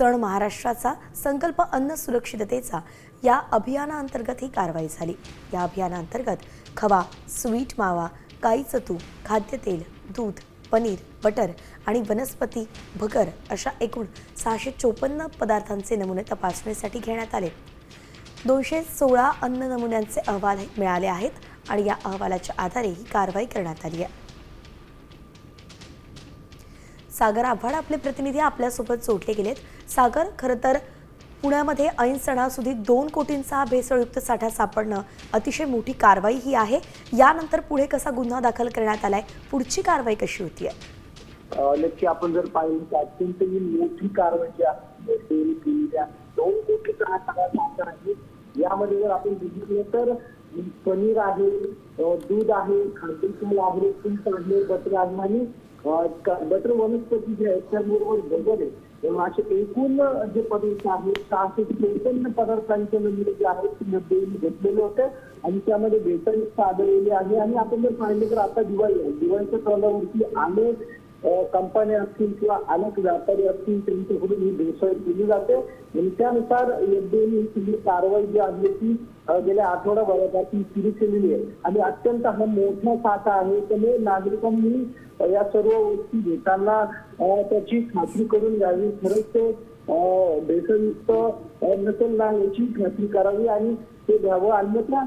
सण महाराष्ट्राचा संकल्प अन्न सुरक्षिततेचा या अभियानाअंतर्गत ही कारवाई झाली। या अभियानाअंतर्गत खवा, स्वीट मावा, गाईचं तूप, खाद्यतेल, दूध, पनीर, बटर आणि वनस्पती भगर अशा एकूण 654 पदार्थांचे नमुने तपासणीसाठी घेण्यात आले। 216 अन्न नमुन्यांचे अहवाल मिळाले आहेत आणि या अहवालाच्या आधारे ही कारवाई करण्यात आली आहे। सागर आव्हाड आपले प्रतिनिधी आपल्यासोबत जोडले गेलेत। सागर, खरं तर पुण्यामध्ये ऐन सणासुदीत 2 कोटींचा भेसळयुक्त साठा सापडणं अतिशय मोठी कारवाई ही आहे। यानंतर पुढे कसा गुन्हा दाखल करण्यात आलाय, पुढची कारवाई कशी होतीये? नक्की आपण जर पाहिलं तर अत्यंत मोठी कारवाई जी आहे 2 कोटीचा हा सगळा साठा आहे। यामध्ये जर आपण बघितलं तर पनीर आहे, दूध आहे, खाद्यतेल आहे, तूप आहे, बटर आहे आणि बटर वनस्पती जे आहेत त्याबरोबर भगर आहे। तेव्हा असे एकूण जे पदार्थ आहेत 653 पदार्थांचे नमुने जे आहेत घेतलेले होते आणि त्यामध्ये भेसळयुक्त आढळलेले आहे। आणि आपण जर पाहिलं तर आता दिवाळीच्या तोंडावरती अनेक कंपन्या असतील किंवा अनेक व्यापारी असतील त्यांच्याकडून ही भेसळ केली जाते आणि त्यानुसार ही कारवाई जी आहे ती गेल्या आठवडाभरापासून सुरू केलेली आहे आणि अत्यंत हा मोठा साठा आहे। त्यामुळे नागरिकांनी या सर्व गोष्टी घेताना त्याची खात्री करून घ्यावी, खरंच ते भेसळयुक्त नसेल ना याची खात्री करावी आणि ते द्यावं, अन्यथा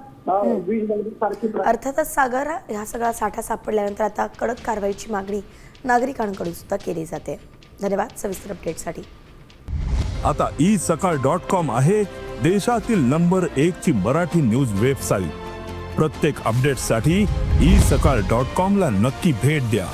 अर्थातच सागर, हा सगळा साठा सापडल्यानंतर आता कडक कारवाईची मागणी नागरिकांकडून सुद्धा केली जाते। धन्यवाद सविस्तर अपडेटसाठी। आता isakal.com आहे देशातील नंबर 1 ची मराठी न्यूज वेबसाईट। प्रत्येक अपडेटसाठी isakal.com ला नक्की भेट द्या।